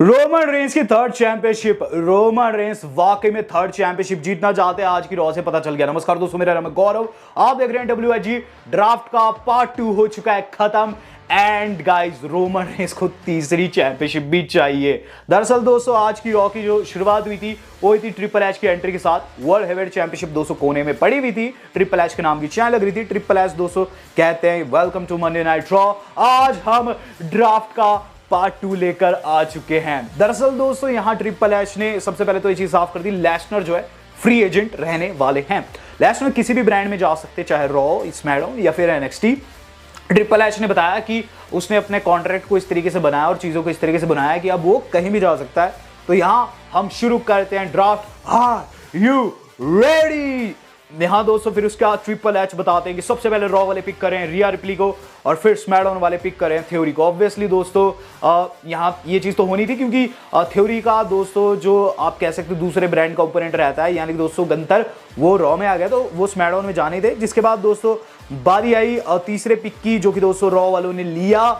Roman Reigns की third championship. Roman Reigns वाकई में थर्ड चैंपियनशिप जीतना चाहते हैं, आज की रॉ से पता चल गया। नमस्कार दोस्तों, मेरा नाम है गौरव, आप देख रहे हैं डब्ल्यूएचजी। ड्राफ्ट का पार्ट 2 हो चुका है खत्म एंड गाइस रोमन रेंस को तीसरी चैंपियनशिप भी चाहिए। दरअसल दोस्तों आज की रॉ की जो शुरुआत हुई थी वो हुई थी ट्रिपल एच की एंट्री के साथ। वर्ल्ड हेवीवेट चैंपियनशिप दोस्तों कोने में पड़ी हुई थी, ट्रिपल एच के नाम की चैन लग रही थी। ट्रिपल एच दोस्तों कहते हैं welcome to Monday night Raw. आज हम ड्राफ्ट का पार्ट 2 लेकर आ चुके हैं। दरअसल दोस्तों यहां ट्रिपल एच ने सबसे पहले तो ये चीज साफ कर दी, लेसनर जो है फ्री एजेंट रहने वाले हैं। लेसनर किसी भी ब्रांड में जा सकते, चाहे रॉ, स्मैकडाउन या फिर एनएक्सटी। ट्रिपल एच ने बताया कि उसने अपने कॉन्ट्रैक्ट को इस तरीके से बनाया और चीजों को इस तरीके से बनाया कि अब वो कहीं भी जा सकता है। तो यहां हम शुरू करते हैं ड्राफ्ट। Are you ready? यहां दोस्तों फिर उसके बाद ट्रिपल एच बताते हैं कि सबसे पहले रॉ वाले पिक करें रिया रिप्ली को और फिर स्मैकडाउन वाले पिक करें थ्योरी को। ऑब्वियसली दोस्तों यहां ये चीज तो होनी थी क्योंकि थ्योरी का दोस्तों जो आप कह सकते हो दूसरे ब्रांड का ओपोनेंट रहता है, यानी कि दोस्तों गंतर, वो रॉ में आ गया तो वो स्मैकडाउन में जाने थे। जिसके बाद दोस्तों बारी आई तीसरे पिक की, जो कि दोस्तों रॉ वालों ने लिया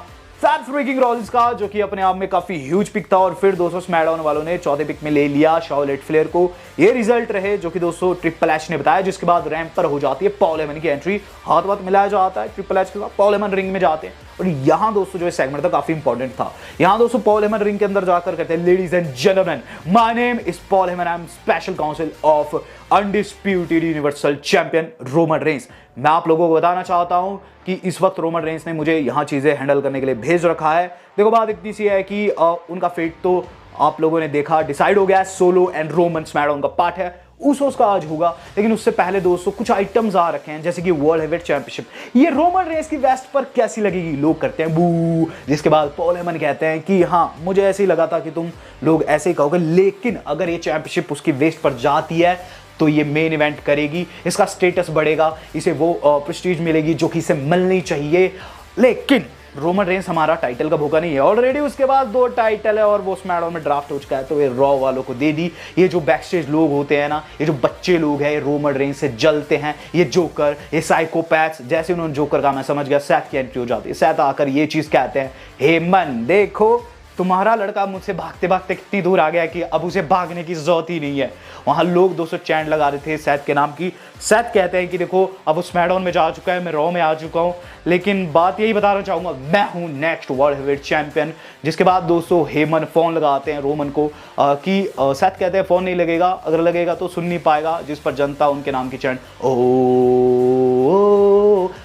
सेथ फ्रीकिंग रॉलिंस का, जो कि अपने आप में काफी ह्यूज पिक था। और फिर दोस्तों स्मैकडाउन वालों ने चौथे पिक में ले लिया शार्लेट फ्लेयर को। ये रिजल्ट रहे जो कि दोस्तों ट्रिपल एच ने बताया। जिसके बाद रैंप पर हो जाती है पॉल हेमन की एंट्री, हाथ वाथ मिलाया जाता है ट्रिपल एच के साथ, पॉल हेमन रिंग में जाते हैं। और यहां दोस्तों जो सेगमेंट था काफी इंपॉर्टेंट था। यहां दोस्तों पॉल हेमन रिंग के अंदर जाकर कहते हैं ladies and gentleman, my name is Paul Heyman, I am special council of undisputed universal champion Roman Reigns. मैं आप लोगों को बताना चाहता हूं कि इस वक्त रोमन रेंस ने मुझे यहां चीजें हैंडल करने के लिए भेज रखा है। देखो बात इतनी सी है कि उनका फेट तो आप लोगों ने देखा, डिसाइड हो गया। सोलो एंड रोमन स्मैकडाउन का पार्ट है, उसोस का आज होगा। लेकिन उससे पहले दोस्तों कुछ आइटम्स आ रखे हैं, जैसे कि वर्ल्ड हेवीवेट चैंपियनशिप। ये रोमन रेंस की वेस्ट पर कैसी लगेगी? लोग करते हैं बू। जिसके बाद पॉल हेमन कहते हैं कि हाँ मुझे ऐसे ही लगा था कि तुम लोग ऐसे ही कहोगे, लेकिन अगर ये चैंपियनशिप उसकी वेस्ट पर जाती है तो ये मेन इवेंट करेगी, इसका स्टेटस बढ़ेगा, इसे वो प्रेस्टीज मिलेगी जो कि इसे मिलनी चाहिए। लेकिन रोमन रेंस हमारा टाइटल का भूखा नहीं है, ऑलरेडी उसके बाद 2 टाइटल है और वो स्मैकडाउन में ड्राफ्ट हो चुका है, तो ये रॉ वालों को दे दी। ये जो बैकस्टेज लोग होते हैं ना, ये जो बच्चे लोग हैं, रोमन रेंस से जलते हैं, ये जोकर, ये साइकोपैथ्स। जैसे उन्होंने जोकर का मैं समझ गया, सेथ की एंट्री हो जाती है। सेथ आकर ये चीज कहते हैं, हेमन देखो तुम्हारा लड़का मुझसे भागते भागते कितनी दूर आ गया कि अब उसे भागने की जरूरत ही नहीं है। वहां लोग 200 चैंट लगा रहे थे सेथ के नाम की। सेथ कहते हैं कि देखो अब वो स्मैकडाउन में जा चुका है, मैं रॉ में आ चुका हूं, लेकिन बात यही बताना चाहूंगा, मैं हूं नेक्स्ट वर्ल्ड हेवीवेट चैंपियन। जिसके बाद दोस्तों हेमन फोन लगाते हैं रोमन को कि सेथ कहते हैं फोन नहीं लगेगा, अगर लगेगा तो सुन नहीं पाएगा। जिस पर जनता उनके नाम की चैंट ओ,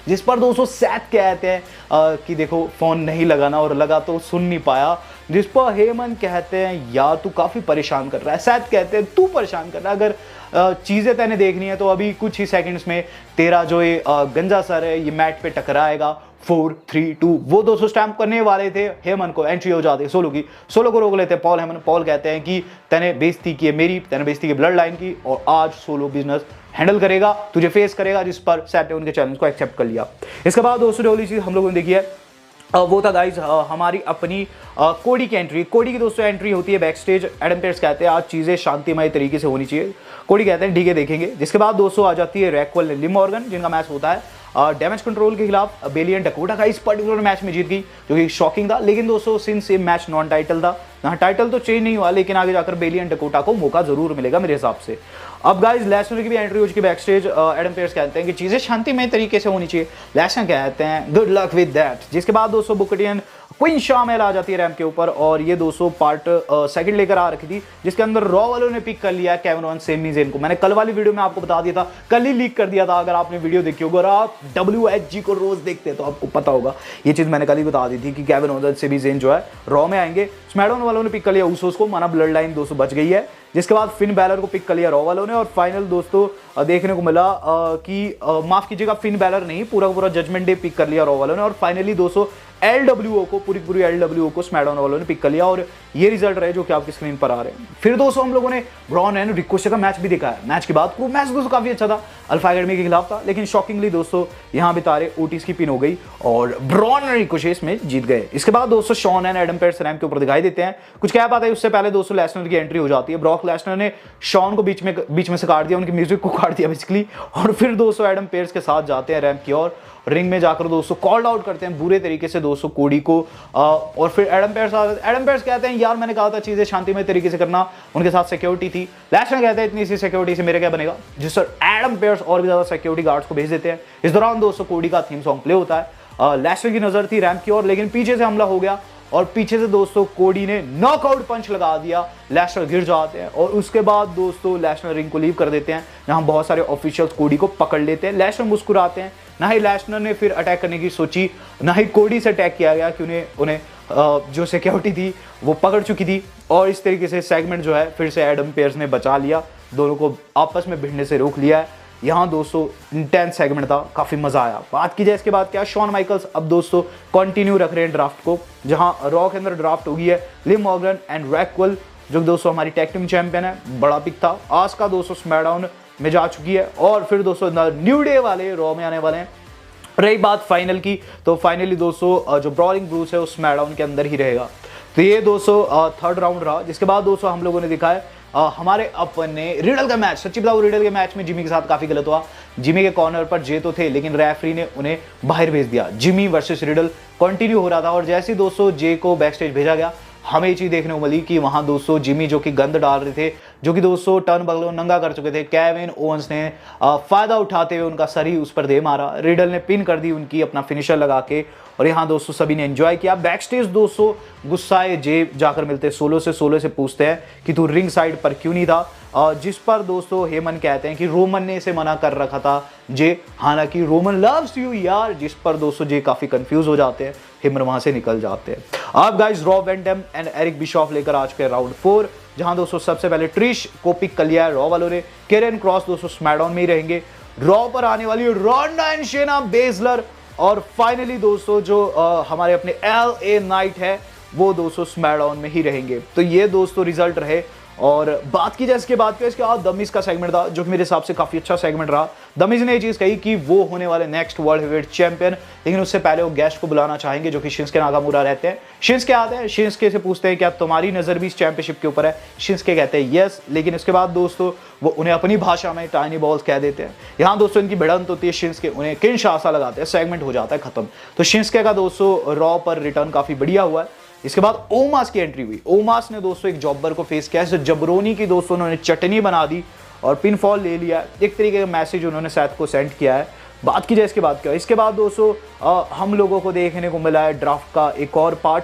जिस पर दोस्तों सेथ कहते हैं कि देखो फोन नहीं लगाना, और लगा तो सुन नहीं पाया। जिस पर हेमन कहते हैं यार तू काफी परेशान कर रहा है। सेथ कहते हैं तू परेशान कर रहा है, अगर चीजें तैने देखनी है तो अभी कुछ ही सेकंड्स में तेरा जो ये गंजा सर है ये मैट पे टकराएगा। 4 3 2 वो 200 स्टैम्प करने वाले थे हेमन को, एंट्री हो जाती है सोलो की। सोलो को रोक लेते हैं पॉल हेमन। पॉल कहते हैं कि तैने बेइज्जती की है मेरी, तैने बेइज्जती की ब्लड लाइन की, और आज सोलो बिजनेस हैंडल करेगा, तुझे फेस करेगा। जिस पर सेथ ने उनके चैलेंज को एक्सेप्ट कर लिया। इसके बाद दोस्तों जो चीज हम लोगों ने देखी है वो था गाइज हमारी अपनी कोडी की एंट्री। कोडी की दोस्तों एंट्री होती है बैकस्टेज। एडम पेयर्स कहते हैं आज चीजें शांतिमय तरीके से होनी चाहिए। कोडी कहते हैं ठीक है देखेंगे। जिसके बाद दोस्तों आ जाती है रैक्वेल लिम मॉर्गन, जिनका मैच होता है डैमेज कंट्रोल के खिलाफ। बेलियन डकोटा का इस पर्टिकुलर मैच में जीत गई, जो कि शॉकिंग था। लेकिन दोस्तों सिंस ये मैच नॉन टाइटल था, यहाँ टाइटल तो चेंज नहीं हुआ, लेकिन आगे जाकर बेलियन डकोटा को मौका जरूर मिलेगा मेरे हिसाब से। अब गाइस लेसनर की भी एंट्री हो चुकी है बैकस्टेज। एडम पेयर्स कहते हैं कि चीजें शांतिमय तरीके से होनी चाहिए। लेसनर कहते हैं गुड लक विद दैट। जिसके बाद दोस्तों बुकटियन क्वीन शामिल आ जाती है रैंप के ऊपर, और ये दोस्तों पार्ट सेकंड लेकर आ रखी थी, जिसके अंदर रॉ वालों ने पिक कर लिया केविन ओवेंस, सेमी ज़ेन को। मैंने कल वाली वीडियो में आपको बता दिया था, कल ही लीक कर दिया था। अगर आपने वीडियो देखी होगी और आप डब्ल्यूएचजी को रोज देखते हैं तो आपको पता होगा ये चीज मैंने कल ही बता दी थी कि केविन ओवेंस, सेमी ज़ेन जो है रॉ में आएंगे। स्मैकडाउन वालों ने पिक कर लिया उसोस को, माना ब्लड लाइन दोस्तों बच गई है। जिसके बाद फिन बैलर को पिक कर लिया रॉ वालों ने, और फाइनल दोस्तों देखने को मिला कि माफ कीजिएगा फिन बैलर नहीं, पूरा पूरा जजमेंट डे पिक कर लिया रॉ वालों ने। और फाइनली दोस्तों एलडब्ल्यूओ को, पूरी एलडब्ल्यूओ को स्मैकडाउन वालों ने पिक कर लिया, और ये रिजल्ट रहे जो कि आपकी स्क्रीन पर आ रहे हैं। फिर दोस्तों हम लोगों ने ब्रॉन एंड रिकोशे का मैच भी देखा है। मैच के बाद वो मैच दोस्तों काफी अच्छा था, अल्फा एकेडमी के खिलाफ था, लेकिन शॉकिंगली दोस्तों यहां भी तारे ओटीज की पिन हो गई और ब्रॉन एंड रिकोशे इसमें जीत गए। इसके बाद दोस्तों Shawn and Adam Pearce ramp के ऊपर दिखाई देते हैं। कुछ क्या बात है, उससे पहले दोस्तों लेसनर की एंट्री हो जाती है। ब्रॉक लेसनर ने शॉन को बीच में से काट दिया, उनकी म्यूजिक को काट दिया बेसिकली, और फिर दोस्तों एडम पेयर्स के साथ जाते हैं रैंप की ओर। रिंग में जाकर दोस्तों कॉल्ड आउट करते हैं बुरे तरीके से दोस्तों कोडी को। और फिर एडम पेयर्स कहते हैं यार मैंने कहा था चीजें शांतिमय तरीके से करना, उनके साथ सिक्योरिटी थी। लेस्नर कहते हैं इतनी सी सिक्योरिटी से मेरे क्या बनेगा, जिस पर एडम पेयर्स और भी ज्यादा सिक्योरिटी गार्ड्स को भेज देते हैं। इस दौरान दोस्तों कोडी का थीम सॉन्ग प्ले होता है। लेस्नर की नजर थी रैंप की ओर, लेकिन पीछे से हमला हो गया और पीछे से दोस्तों कोडी ने नॉकआउट पंच लगा दिया। लेस्नर गिर जाते हैं और उसके बाद दोस्तों लेस्नर रिंग को लीव कर देते हैं, जहां बहुत सारे ऑफिशियल्स कोडी को पकड़ लेते हैं। लेस्नर मुस्कुराते हैं, ना ही लेस्नर ने फिर अटैक करने की सोची, ना ही कोडी से अटैक किया गया कि उन्हें जो सिक्योरिटी थी वो पकड़ चुकी थी। और इस तरीके से सेगमेंट जो है फिर से एडम पेयर्स ने बचा लिया, दोनों को आपस में भिड़ने से रोक लिया है। यहाँ दोस्तों इंटेंस सेगमेंट था, काफी मजा आया। बात की जाए इसके बाद क्या, शॉन माइकल्स अब दोस्तों कंटिन्यू रख रहे हैं ड्राफ्ट को, जहां रॉ के अंदर ड्राफ्ट होगी है लिव मॉर्गन एंड रैक्वेल, जो दोस्तों हमारी टैग टीम चैंपियन है, बड़ा पिक था। आस्का दोस्तों स्मैकडाउन में जा चुकी है और फिर दोस्तों न्यू डे वाले रॉ में आने वाले हैं। रही बात फाइनल की, तो फाइनली दोस्तों जो ब्रॉलिंग ब्रूस है उस स्मैकडाउन के अंदर ही रहेगा। तो ये दोस्तों थर्ड राउंड रहा, जिसके बाद दोस्तों हम लोगों ने दिखा है हमारे अपने रिडल का मैच। सच्ची बताओ रिडल के मैच में जिमी के साथ काफी गलत हुआ। जिमी के कॉर्नर पर जे तो थे, लेकिन रेफरी ने उन्हें बाहर भेज दिया। जिमी वर्सेस रिडल कंटिन्यू हो रहा था और जैसे ही दोस्तों जे को बैक स्टेज भेजा गया, हमें ये चीज देखने को मिली कि वहां दोस्तों जिमी जो कि गंद डाल रहे थे, जो कि दोस्तों टर्न बगल नंगा कर चुके थे, केविन ओवंस ने फायदा उठाते हुए उनका सर ही उस पर दे मारा। रिडल ने पिन कर दी उनकी अपना फिनिशर लगा के, और यहाँ दोस्तों सभी ने एंजॉय किया। बैक स्टेज दोस्तों गुस्साए जे जाकर मिलते सोलो से पूछते हैं कि तू रिंग साइड पर क्यों नहीं था, जिस पर दोस्तों हेमन कहते हैं कि रोमन ने इसे मना कर रखा था जे, हालांकि रोमन लव्स यू यार, जिस पर दोस्तों जे काफी कंफ्यूज हो जाते हैं, हेमन वहां से निकल जाते हैं। अब guys Rob Van Dam and Eric Bischoff लेकर आ चुके हैं राउंड 4, जहां दोस्तों सबसे पहले ट्रिश को पिक कर लिया है रॉ वालों ने। केरन क्रॉस दोस्तों स्मैकडाउन में ही रहेंगे। रॉ पर आने वाली रोंडा एंड शेना बेजलर, और फाइनली दोस्तों जो हमारे अपने LA नाइट है वो दोस्तों स्मैकडाउन में ही रहेंगे। तो ये दोस्तों रिजल्ट रहे। और बात की जाए इसके बाद इसके बाद दमिज का सेगमेंट था, जो मेरे हिसाब से काफी अच्छा सेगमेंट रहा। दमिज ने ये चीज कही कि वो होने वाले नेक्स्ट वर्ल्ड हेवीवेट चैंपियन, लेकिन उससे पहले वो गेस्ट को बुलाना चाहेंगे जो कि शिंस्के नागामुरा रहते हैं। शिंस्के आते हैं, शिंस्के से पूछते हैं क्या तुम्हारी नजर भी इस चैंपियनशिप के ऊपर है। शिंस्के कहते हैं यस, लेकिन इसके बाद दोस्तों वो उन्हें अपनी भाषा में टाइनी बॉल्स कह देते हैं। यहाँ दोस्तों इनकी भिड़ंत होती है, शिंस्के उन्हें किनशासा लगाते हैं, सेगमेंट हो जाता है खत्म। तो शिंस्के का दोस्तों रॉ पर रिटर्न काफी बढ़िया हुआ है। इसके बाद ओमास की एंट्री हुई। ओमास ने दोस्तों एक जॉबर को फेस किया, जबरोनी की दोस्तों उन्होंने चटनी बना दी और पिनफॉल ले लिया। एक तरीके का मैसेज उन्होंने सैथ को सेंड किया है। बात की जाए इसके बाद क्या, इसके बाद दोस्तों हम लोगों को देखने को मिला है ड्राफ्ट का एक और पार्ट,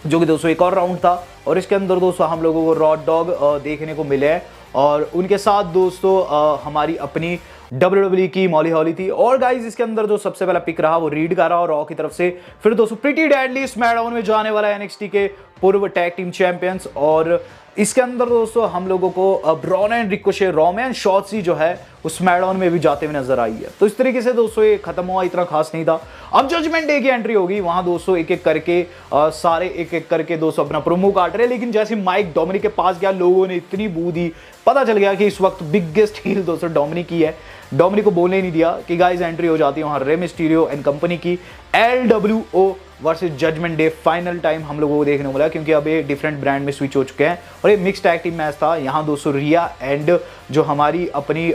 जो कि दोस्तों एक और राउंड था, और इसके अंदर दोस्तों हम लोगों को रॉड डॉग देखने को मिले हैं, और उनके साथ दोस्तों हमारी अपनी WWE की मॉली हॉली थी। और गाइज इसके अंदर जो सबसे पहला पिक रहा वो रीड का रहा और रॉ की तरफ से। फिर दोस्तों प्रीटी डैडली स्मैकडाउन में जाने वाला है NXT के पूर्व टैग टीम चैंपियंस, और इसके अंदर दोस्तों हम लोगों को ब्रॉन एंड रिकोशे, रोमैन शॉट्सी जो है उस स्मैकडाउन में भी जाते हुए नजर आई है। तो इस तरीके से दोस्तों ये खत्म हुआ, इतना खास नहीं था। अब जजमेंट डे की एंट्री होगी, वहां दोस्तों एक एक करके सारे एक एक करके दोस्तों अपना प्रोमो काट रहे हैं, लेकिन जैसे माइक डोमिनिक के पास गया लोगों ने इतनी बू दी, पता चल गया कि इस वक्त बिगेस्ट हील दोस्तों डोमिनिक की है। डोमिनिक को बोलने नहीं दिया कि गाइस एंट्री हो जाती है वहां रे मिस्टीरियो एंड कंपनी की। LWO versus Judgment Day final time हम लोगों को देखने को मिला, क्योंकि अब ये डिफरेंट ब्रांड में स्विच हो चुके हैं और ये मिक्स टैग टीम मैच था। यहाँ दोस्तों रिया एंड जो हमारी अपनी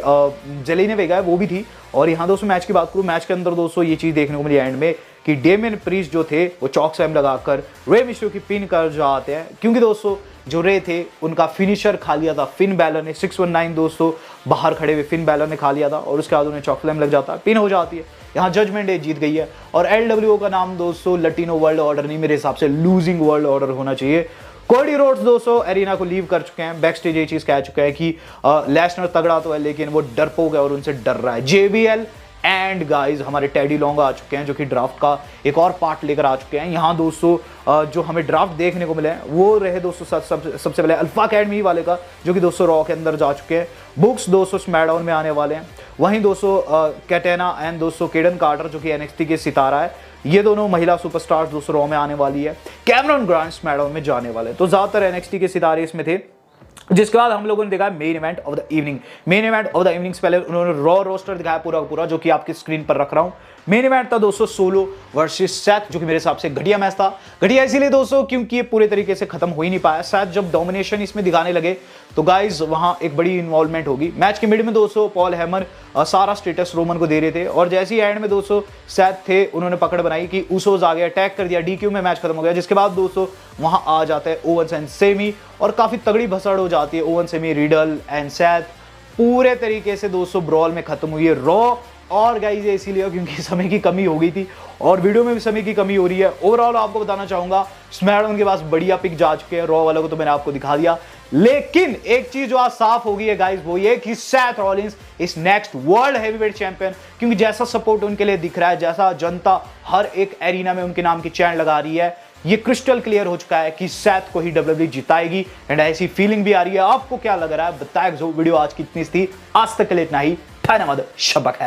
जेलिना वेगा है वो भी थी। और यहाँ दोस्तों मैच की बात करूँ, मैच के अंदर दोस्तों ये चीज देखने को मिली एंड में कि डेमियन प्रीस्ट जो थे वो चॉक स्लैम लगाकर रे मिस्टीरियो की पिन कर जाते हैं, क्योंकि दोस्तों जो रे थे उनका फिनिशर खा लिया था फिन बैलर ने। 619 दोस्तों बाहर खड़े हुए फिन बैलर ने खा लिया था और उसके बाद उन्हें चॉक स्लैम लग जाता है, पिन हो जाती है। यहाँ जजमेंट डे जीत गई है और LWO का नाम दोस्तों लटीनो वर्ल्ड ऑर्डर नहीं, मेरे हिसाब से लूजिंग वर्ल्ड ऑर्डर होना चाहिए। कोडी रोड्स दोस्तों एरिना को लीव कर चुके हैं, बैकस्टेज ये चीज कह चुके हैं कि लेसनर तगड़ा तो है लेकिन वो डरपोक है और उनसे डर रहा है। JBL एंड गाइज हमारे टेडी लॉन्ग आ चुके हैं, जो कि ड्राफ्ट का एक और पार्ट लेकर आ चुके हैं। यहाँ दोस्तों जो हमें ड्राफ्ट देखने को मिले हैं वो रहे दोस्तों सबसे पहले अल्फा अकेडमी वाले का, जो कि दोस्तों रॉ के अंदर जा चुके हैं। बुक्स दोस्तों स्मैकडाउन में आने वाले हैं। वहीं दोस्तों कैटेना एंड दोस्तों केडन कार्टर जो कि NXT के सितारा है, ये दोनों महिला सुपरस्टार्स दोस्तों रॉ में आने वाली है। कैमरन ग्रांट स्मैकडाउन में जाने वाले, तो ज्यादातर NXT के सितारे इसमें थे। जिसके बाद हम लोगों ने देखा main event of the evening. Main event of the evening से पहले उन्होंने रॉ रोस्टर दिखाया पूरा पूरा, जो कि आपकी स्क्रीन पर रख रहा हूं। मेन इवेंट था दोस्तों सोलो वर्सेस सेथ, जो कि मेरे हिसाब से घटिया मैच था। घटिया इसीलिए दोस्तों क्योंकि ये पूरे तरीके से खत्म हो ही नहीं पाया। सेथ जब डोमिनेशन इसमें दिखाने लगे तो गाइज वहां एक बड़ी इन्वॉल्वमेंट होगी। मैच के मिड में दोस्तों पॉल हेमर सारा स्टेटस रोमन को दे रहे थे और जैसे ही एंड में दोस्तों सेथ थे उन्होंने पकड़ बनाई कि उसोज आ गया, अटैक कर दिया, डीक्यू में मैच खत्म हो गया। जिसके बाद दोस्तों वहां आ जाता है ओवंस एंड सेमी और काफी तगड़ी भसड़ हो जाती है। Owens, Sami, Riddle and Seth पूरे तरीके से दोस्तों ब्रॉल में खत्म हुई है रॉ। और गाइस ये इसीलिए क्योंकि समय की कमी हो गई थी और वीडियो में भी समय की कमी हो रही है। ओवरऑल आपको बताना चाहूंगा स्मैकडाउन के पास बढ़िया पिक जा चुके हैं, रॉ वालों को तो मैंने आपको दिखा दिया। लेकिन एक चीज जो आज साफ हो गई है गाइस वो ये कि सेथ रॉलिंस इस नेक्स्ट वर्ल्ड हेवीवेट चैंपियन, क्योंकि जैसा सपोर्ट उनके लिए दिख रहा है, जैसा जनता हर एक एरिना में उनके नाम की चैन लगा रही है, ये क्रिस्टल क्लियर हो चुका है कि सेथ को ही डब्ल्यूडब्ल्यूई जिताएगी एंड ऐसी फीलिंग भी आ रही है। आपको क्या लग रहा है बताएं। जो वीडियो आज की इतनी थी, आज तक के लिए इतना ही। धन्यवाद, शब्बा खैर।